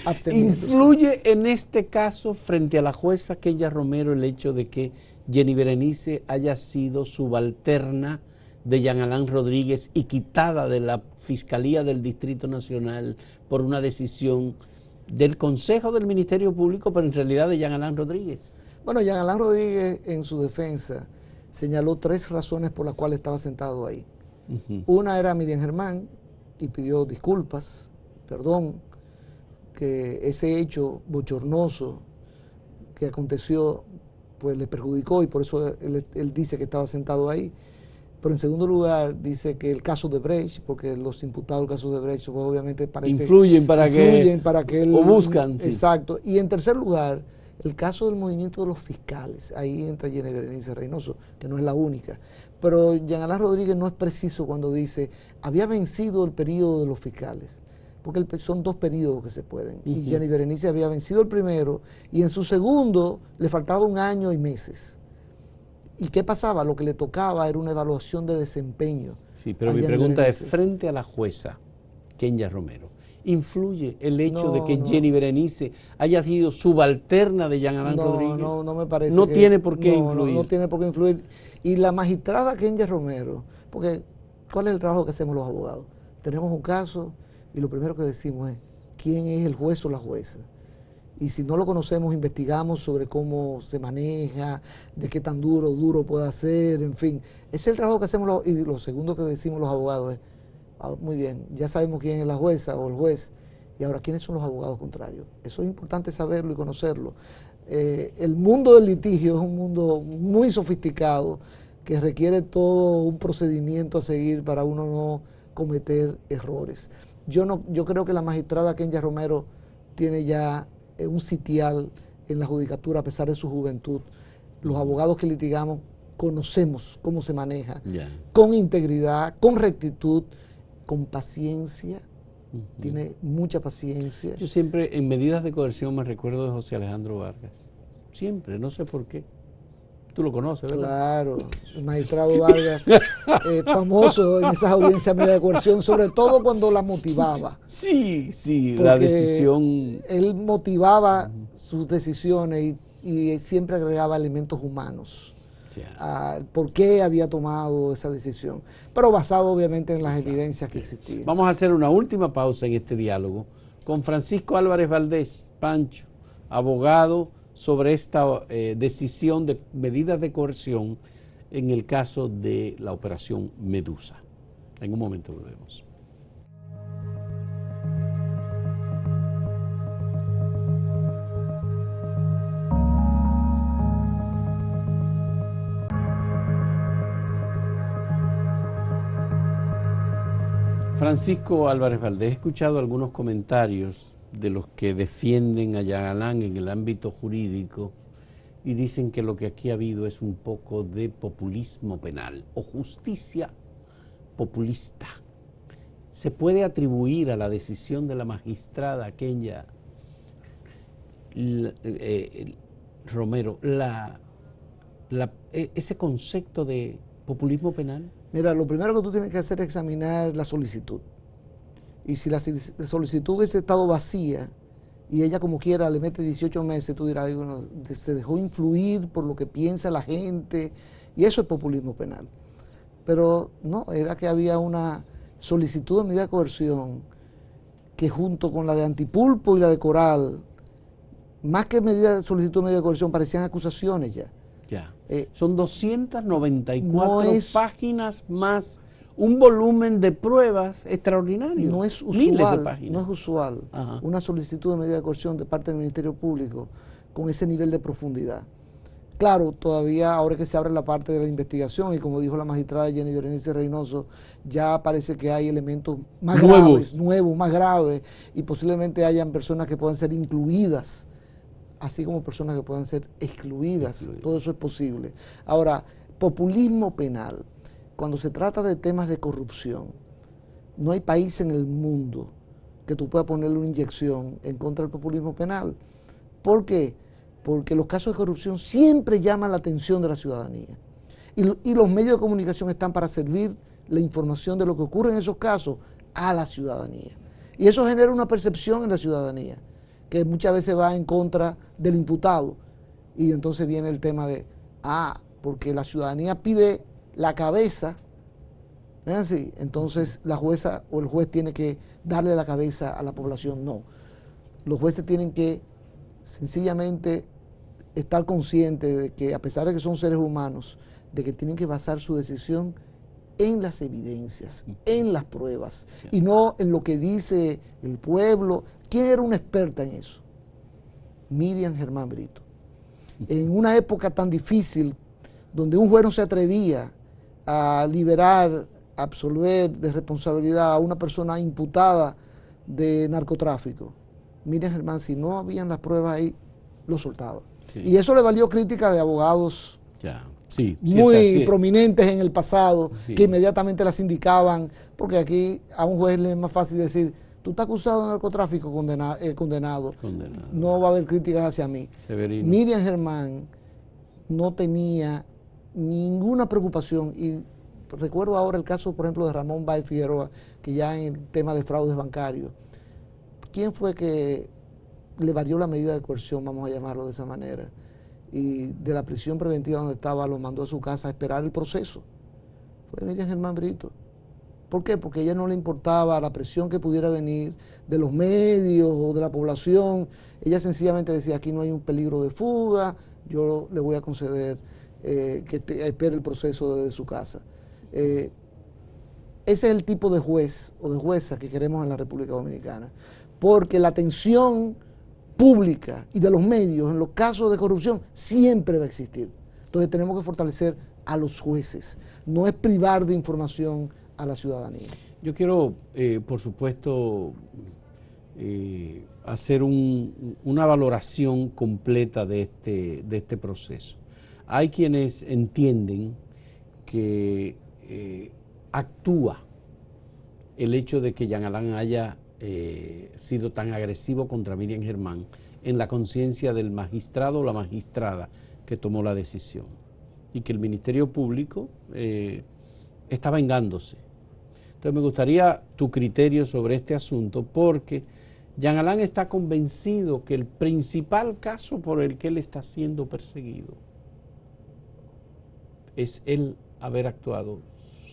absteniéndose. ¿Influye en este caso frente a la jueza Kenya Romero el hecho de que Jenny Berenice haya sido subalterna de Jean Alain Rodríguez y quitada de la Fiscalía del Distrito Nacional por una decisión del Consejo del Ministerio Público, pero en realidad de Jean Alain Rodríguez? Bueno, Jean Alain Rodríguez en su defensa señaló 3 razones por las cuales estaba sentado ahí. Una era Miriam Germán, y pidió disculpas, perdón, que ese hecho bochornoso que aconteció pues le perjudicó, y por eso él dice que estaba sentado ahí. Pero en segundo lugar dice que el caso de Brecht, porque los imputados del caso de Brecht pues, obviamente influyen para que él, o buscan. Exacto. Sí. Y en tercer lugar, el caso del movimiento de los fiscales. Ahí entra Jenny Berenice Reynoso, que no es la única. Pero Jean Alain Rodríguez no es preciso cuando dice, había vencido el periodo de los fiscales, porque son 2 periodos que se pueden. Y Jenny Berenice había vencido el primero, y en su segundo le faltaba 1 año y meses. ¿Y qué pasaba? Lo que le tocaba era una evaluación de desempeño. Sí, pero mi pregunta es, frente a la jueza Kenya Romero, ¿influye el hecho de que Jenny Berenice haya sido subalterna de Jean Alain Rodríguez? No me parece. No tiene por qué influir. No tiene por qué influir. Y la magistrada Kenya Romero, porque ¿cuál es el trabajo que hacemos los abogados? Tenemos un caso y lo primero que decimos es, ¿quién es el juez o la jueza? Y si no lo conocemos, investigamos sobre cómo se maneja, de qué tan duro puede ser, en fin. Ese es el trabajo que hacemos y lo segundo que decimos los abogados es, muy bien, ya sabemos quién es la jueza o el juez, y ahora quiénes son los abogados contrarios. Eso es importante saberlo y conocerlo. El mundo del litigio es un mundo muy sofisticado que requiere todo un procedimiento a seguir para uno no cometer errores. Yo creo que la magistrada Kenya Romero tiene ya un sitial en la judicatura a pesar de su juventud. Los abogados que litigamos conocemos cómo se maneja, con integridad, con rectitud, con paciencia. Tiene mucha paciencia. Yo siempre en medidas de coerción me recuerdo de José Alejandro Vargas. Siempre, no sé por qué. Tú lo conoces, ¿verdad? Claro, el magistrado Vargas, famoso en esas audiencias de medida de coerción, sobre todo cuando la motivaba. Sí, la decisión. Él motivaba sus decisiones y siempre agregaba elementos humanos. Por qué había tomado esa decisión, pero basado obviamente en las evidencias que existían. Vamos a hacer una última pausa en este diálogo con Francisco Álvarez Valdés, Pancho, abogado sobre esta decisión de medidas de coerción en el caso de la operación Medusa. En un momento volvemos. Francisco Álvarez Valdés, he escuchado algunos comentarios de los que defienden a Yagalán en el ámbito jurídico y dicen que lo que aquí ha habido es un poco de populismo penal o justicia populista. ¿Se puede atribuir a la decisión de la magistrada Kenya Romero ese concepto de populismo penal? Mira, lo primero que tú tienes que hacer es examinar la solicitud. Y si la solicitud hubiese estado vacía y ella como quiera le mete 18 meses, tú dirás, bueno, se dejó influir por lo que piensa la gente, y eso es populismo penal. Pero no, era que había una solicitud de medida de coerción que junto con la de Antipulpo y la de Coral, más que solicitud de medida de coerción, parecían acusaciones ya. Son 294 páginas más un volumen de pruebas extraordinario. No es usual, miles de páginas. No es usual una solicitud de medida de coerción de parte del Ministerio Público con ese nivel de profundidad. Claro, todavía ahora que se abre la parte de la investigación y como dijo la magistrada Jenny Berenice Reynoso, ya parece que hay elementos más nuevos, más graves, y posiblemente hayan personas que puedan ser incluidas, así como personas que puedan ser excluidas. Todo eso es posible. Ahora, populismo penal, cuando se trata de temas de corrupción, no hay país en el mundo que tú puedas ponerle una inyección en contra del populismo penal. ¿Por qué? Porque los casos de corrupción siempre llaman la atención de la ciudadanía. Y los medios de comunicación están para servir la información de lo que ocurre en esos casos a la ciudadanía. Y eso genera una percepción en la ciudadanía que muchas veces va en contra del imputado. Y entonces viene el tema de, porque la ciudadanía pide la cabeza, ¿no es así? Entonces la jueza o el juez tiene que darle la cabeza a la población. No. Los jueces tienen que sencillamente estar conscientes de que, a pesar de que son seres humanos, de que tienen que basar su decisión en las evidencias, en las pruebas, y no en lo que dice el pueblo. ¿Quién era una experta en eso? Miriam Germán Brito. En una época tan difícil, donde un juez no se atrevía a liberar, a absolver de responsabilidad a una persona imputada de narcotráfico, Miriam Germán, si no habían las pruebas ahí, lo soltaba. Sí. Y eso le valió crítica de abogados muy prominentes en el pasado, que inmediatamente las indicaban, porque aquí a un juez le es más fácil decir, tú estás acusado de narcotráfico, condenado. No va a haber críticas hacia mí. Severino. Miriam Germán no tenía ninguna preocupación, y recuerdo ahora el caso, por ejemplo, de Ramón Bay Figueroa, que ya en el tema de fraudes bancarios, ¿quién fue que le varió la medida de coerción, vamos a llamarlo de esa manera? Y de la prisión preventiva donde estaba, lo mandó a su casa a esperar el proceso. Fue Miriam Germán Brito. ¿Por qué? Porque a ella no le importaba la presión que pudiera venir de los medios o de la población. Ella sencillamente decía, aquí no hay un peligro de fuga, yo le voy a conceder que espere el proceso desde su casa. Ese es el tipo de juez o de jueza que queremos en la República Dominicana. Porque la atención pública y de los medios en los casos de corrupción siempre va a existir. Entonces tenemos que fortalecer a los jueces, no es privar de información a la ciudadanía. Yo quiero, por supuesto, hacer una valoración completa de este proceso. Hay quienes entienden que actúa el hecho de que Jean Alain haya sido tan agresivo contra Miriam Germán en la conciencia del magistrado o la magistrada que tomó la decisión, y que el Ministerio Público está vengándose. Entonces me gustaría tu criterio sobre este asunto, porque Jean Alain está convencido que el principal caso por el que él está siendo perseguido es él haber actuado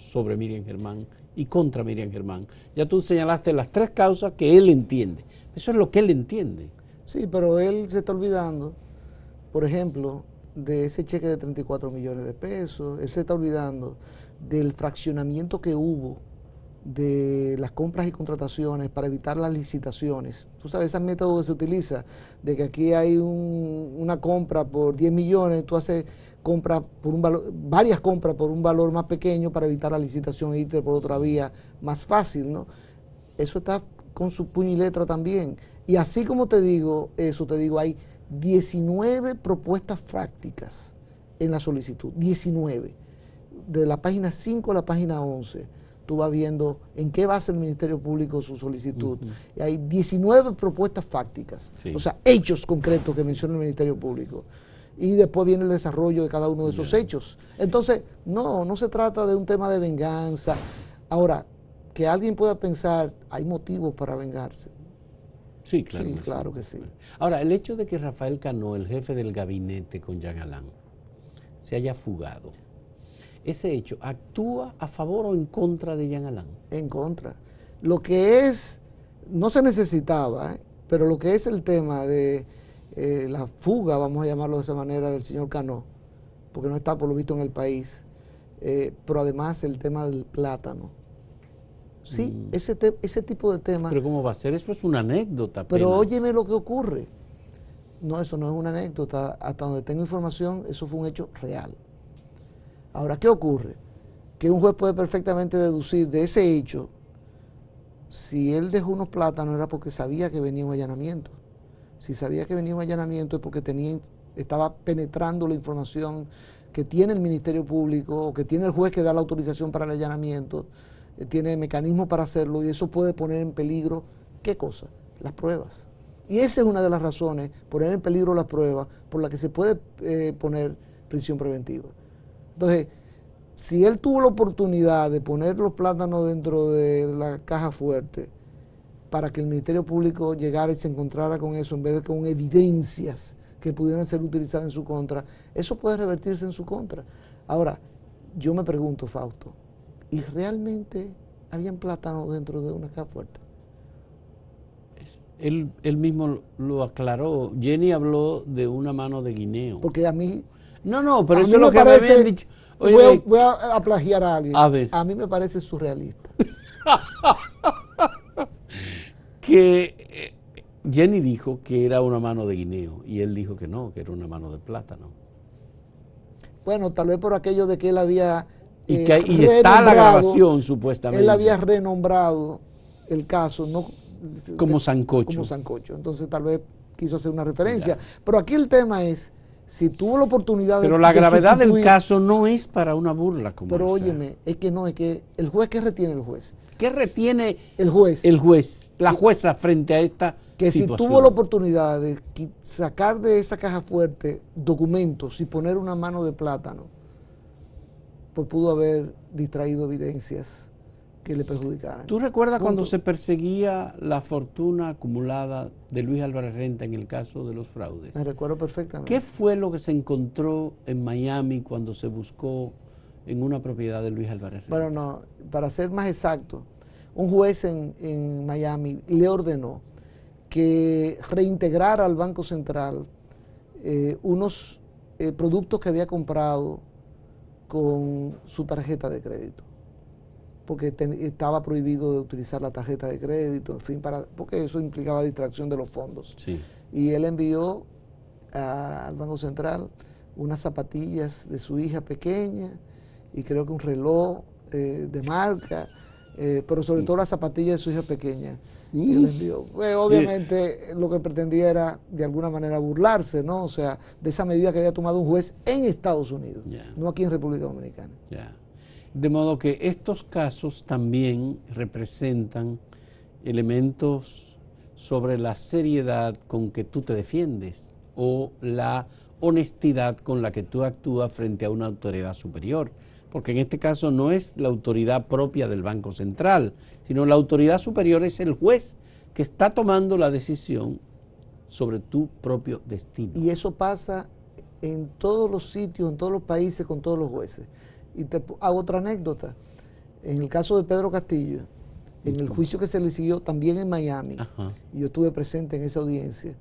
sobre Miriam Germán y contra Miriam Germán. Ya tú señalaste las 3 causas que él entiende. Eso es lo que él entiende. Sí, pero él se está olvidando, por ejemplo, de ese cheque de 34 millones de pesos. Él se está olvidando del fraccionamiento que hubo de las compras y contrataciones para evitar las licitaciones. Tú sabes, ese método que se utiliza, de que aquí hay una compra por 10 millones, tú haces compras por un valor, varias compras por un valor más pequeño para evitar la licitación e irte por otra vía más fácil, ¿no? Eso está con su puño y letra también. Y así como te digo eso, te digo, hay 19 propuestas prácticas en la solicitud, 19, de la página 5 a la página 11. Tú vas viendo en qué basa el Ministerio Público su solicitud. Y hay 19 propuestas fácticas, o sea, hechos concretos que menciona el Ministerio Público. Y después viene el desarrollo de cada uno de esos hechos. Entonces, no se trata de un tema de venganza. Ahora, que alguien pueda pensar, hay motivos para vengarse. Sí, claro. Sí, claro que sí. Ahora, el hecho de que Rafael Cano, el jefe del gabinete con Jean Alain, se haya fugado, ¿ese hecho actúa a favor o en contra de Jean Alain? En contra. Lo que es, no se necesitaba, pero lo que es el tema de la fuga, vamos a llamarlo de esa manera, del señor Cano, porque no está por lo visto en el país, pero además el tema del plátano. Sí, ese tipo de temas. Pero ¿cómo va a ser? Eso es una anécdota apenas. Pero óyeme lo que ocurre. No, eso no es una anécdota. Hasta donde tengo información, eso fue un hecho real. Ahora, ¿qué ocurre? Que un juez puede perfectamente deducir de ese hecho, si él dejó unos plátanos era porque sabía que venía un allanamiento. Si sabía que venía un allanamiento es porque estaba penetrando la información que tiene el Ministerio Público o que tiene el juez que da la autorización para el allanamiento, tiene mecanismos para hacerlo, y eso puede poner en peligro, ¿qué cosa? Las pruebas. Y esa es una de las razones, poner en peligro las pruebas, por la que se puede poner prisión preventiva. Entonces, si él tuvo la oportunidad de poner los plátanos dentro de la caja fuerte para que el Ministerio Público llegara y se encontrara con eso en vez de con evidencias que pudieran ser utilizadas en su contra, eso puede revertirse en su contra. Ahora, yo me pregunto, Fausto, ¿y realmente habían plátanos dentro de una caja fuerte? Él mismo lo aclaró. Jenny habló de una mano de guineo. Porque a mí... No, pero eso es lo que me habían dicho. Oye, voy a plagiar a alguien. A ver. A mí me parece surrealista. Que Jenny dijo que era una mano de guineo y él dijo que no, que era una mano de plátano. Bueno, tal vez por aquello de que él había... y está la grabación, supuestamente. Él había renombrado el caso, no como sancocho. Como sancocho. Entonces tal vez quiso hacer una referencia. Ya. Pero aquí el tema es, si tuvo la oportunidad pero la gravedad del caso no es para una burla como pero esa. Óyeme, es que el juez, ¿qué retiene el juez? ¿Qué retiene el juez? El juez, la jueza frente a esta que situación? Si tuvo la oportunidad de sacar de esa caja fuerte documentos y poner una mano de plátano, pues pudo haber distraído evidencias que le perjudicaran. ¿Tú recuerdas cuando se perseguía la fortuna acumulada de Luis Álvarez Renta en el caso de los fraudes? Me recuerdo perfectamente. ¿Qué fue lo que se encontró en Miami cuando se buscó en una propiedad de Luis Álvarez Renta? Bueno, no, para ser más exacto, un juez en Miami le ordenó que reintegrara al Banco Central unos productos que había comprado con su tarjeta de crédito, porque estaba prohibido de utilizar la tarjeta de crédito, en fin, porque eso implicaba distracción de los fondos. Sí. Y él envió al Banco Central unas zapatillas de su hija pequeña y creo que un reloj de marca pero sobre todo la zapatilla de su hija pequeña que le envió. Pues, obviamente lo que pretendía era de alguna manera burlarse, ¿no? O sea, de esa medida que había tomado un juez en Estados Unidos, no aquí en República Dominicana. De modo que estos casos también representan elementos sobre la seriedad con que tú te defiendes o la honestidad con la que tú actúas frente a una autoridad superior, porque en este caso no es la autoridad propia del Banco Central, sino la autoridad superior es el juez que está tomando la decisión sobre tu propio destino. Y eso pasa en todos los sitios, en todos los países, con todos los jueces. Y te hago otra anécdota. En el caso de Pedro Castillo, en el juicio que se le siguió también en Miami, y yo estuve presente en esa audiencia,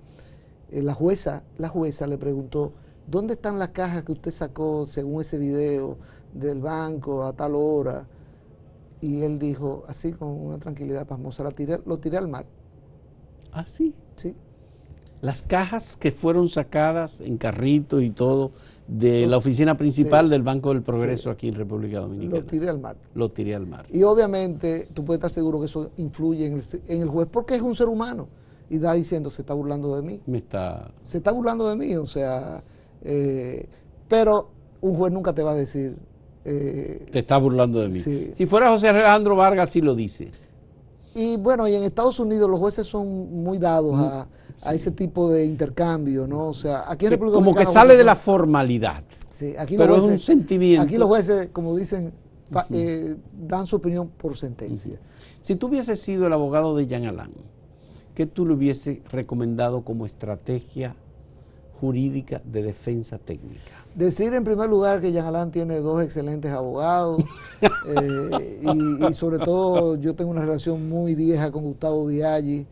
la jueza le preguntó, ¿dónde están las cajas que usted sacó según ese video del banco a tal hora? Y él dijo, así con una tranquilidad pasmosa, lo tiré al mar. ¿Ah, sí? Sí. Las cajas que fueron sacadas en carrito y todo de la oficina principal del Banco del Progreso aquí en República Dominicana. Lo tiré al mar. Lo tiré al mar. Y obviamente tú puedes estar seguro que eso influye en el juez porque es un ser humano y está diciendo, se está burlando de mí. Se está burlando de mí, o sea, pero un juez nunca te va a decir... te está burlando de mí. Sí. Si fuera José Alejandro Vargas, sí lo dice. Y bueno, y en Estados Unidos los jueces son muy dados a ese tipo de intercambio, ¿no? O sea, aquí en República Dominicana... Como que sale de la formalidad. Sí, aquí pero los jueces, es un sentimiento. Aquí los jueces, como dicen, dan su opinión por sentencia. Si tú hubieses sido el abogado de Jean Alain, ¿qué tú le hubiese recomendado como estrategia jurídica de defensa técnica? Decir en primer lugar que Jean Alain tiene dos excelentes abogados y sobre todo yo tengo una relación muy vieja con Gustavo Biaggi,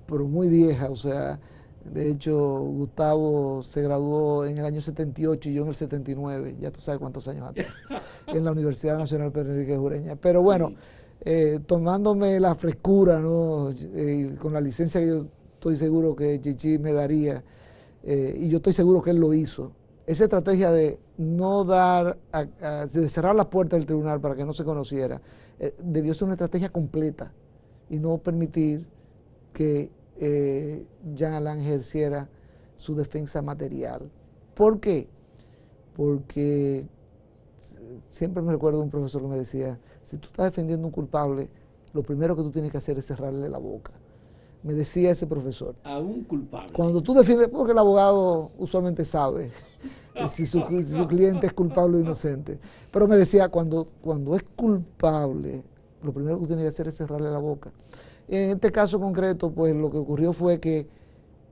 pero muy vieja, o sea, de hecho Gustavo se graduó en el año 78 y yo en el 79, ya tú sabes cuántos años atrás, en la Universidad Nacional Pedro Enrique Ureña. Pero bueno, tomándome la frescura, ¿no? Con la licencia que yo estoy seguro que Chichi me daría, y yo estoy seguro que él lo hizo. Esa estrategia de no dar, de cerrar las puertas del tribunal para que no se conociera, debió ser una estrategia completa y no permitir que Jean Alain ejerciera su defensa material. ¿Por qué? Porque siempre me recuerdo de un profesor que me decía, si tú estás defendiendo a un culpable, lo primero que tú tienes que hacer es cerrarle la boca. Me decía ese profesor. A un culpable. Cuando tú defiendes, porque el abogado usualmente sabe si su cliente es culpable o inocente. Pero me decía, cuando es culpable, lo primero que tú tienes que hacer es cerrarle la boca. En este caso concreto, pues lo que ocurrió fue que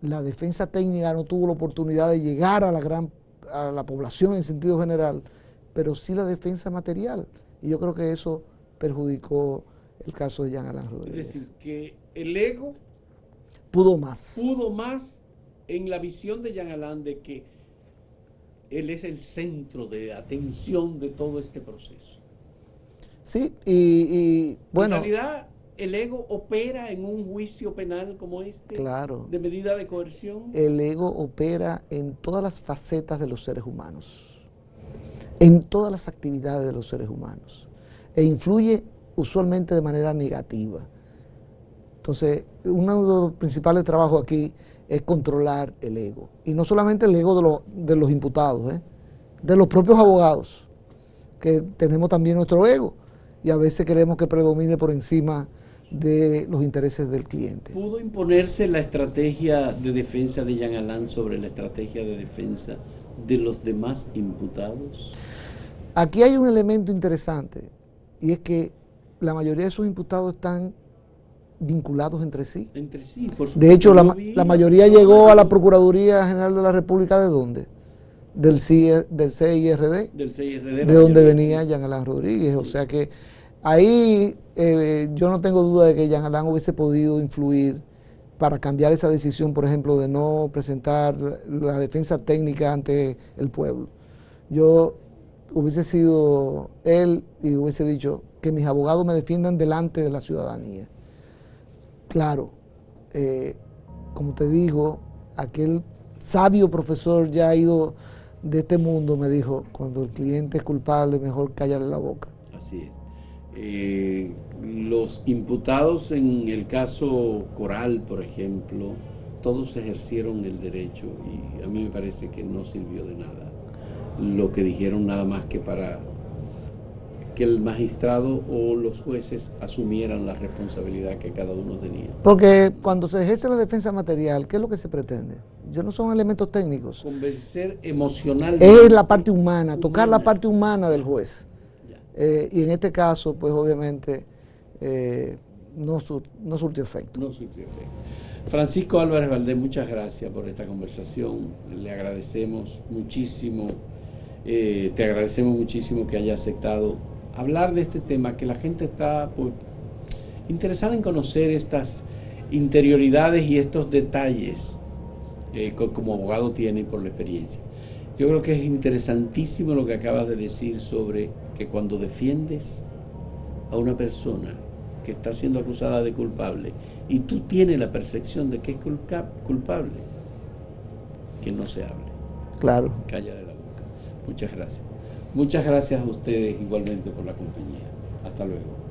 la defensa técnica no tuvo la oportunidad de llegar a la población en sentido general, pero sí la defensa material. Y yo creo que eso perjudicó el caso de Jean Alain Rodríguez. Es decir, que el ego pudo más en la visión de Jean Alain de que él es el centro de atención de todo este proceso. Sí, y bueno... En realidad, ¿el ego opera en un juicio penal como este? Claro. ¿De medida de coerción? El ego opera en todas las facetas de los seres humanos, en todas las actividades de los seres humanos, e influye usualmente de manera negativa. Entonces, uno de los principales trabajos aquí es controlar el ego. Y no solamente el ego de los imputados, de los propios abogados, que tenemos también nuestro ego. Y a veces queremos que predomine por encima de los intereses del cliente. ¿Pudo imponerse la estrategia de defensa de Jean Alain sobre la estrategia de defensa de los demás imputados? Aquí hay un elemento interesante, y es que la mayoría de sus imputados están vinculados entre sí. Entre sí, por supuesto. De hecho, la mayoría llegó a la Procuraduría General de la República, ¿de dónde? Del CIRD, de donde venía Jean Alain Rodríguez. O sea que ahí yo no tengo duda de que Jean Alain hubiese podido influir para cambiar esa decisión, por ejemplo, de no presentar la defensa técnica ante el pueblo. Yo hubiese sido él y hubiese dicho que mis abogados me defiendan delante de la ciudadanía. Claro, como te digo, aquel sabio profesor ya ido de este mundo me dijo, cuando el cliente es culpable, mejor callarle la boca. Así es. Los imputados en el caso Coral, por ejemplo, todos ejercieron el derecho y a mí me parece que no sirvió de nada lo que dijeron, nada más que para que el magistrado o los jueces asumieran la responsabilidad que cada uno tenía. Porque cuando se ejerce la defensa material, ¿qué es lo que se pretende? Ya no son elementos técnicos. Convencer emocionalmente. Es la parte humana, tocar la parte humana del juez. Y en este caso, pues obviamente no surtió efecto. No surtió efecto. Francisco Álvarez Valdés, muchas gracias por esta conversación. Le agradecemos muchísimo, te agradecemos muchísimo que haya aceptado hablar de este tema, que la gente está pues, interesada en conocer estas interioridades y estos detalles como abogado tiene por la experiencia. Yo creo que es interesantísimo lo que acabas de decir sobre que cuando defiendes a una persona que está siendo acusada de culpable y tú tienes la percepción de que es culpable, que no se hable. Claro. Cállale la boca. Muchas gracias. Muchas gracias a ustedes igualmente por la compañía. Hasta luego.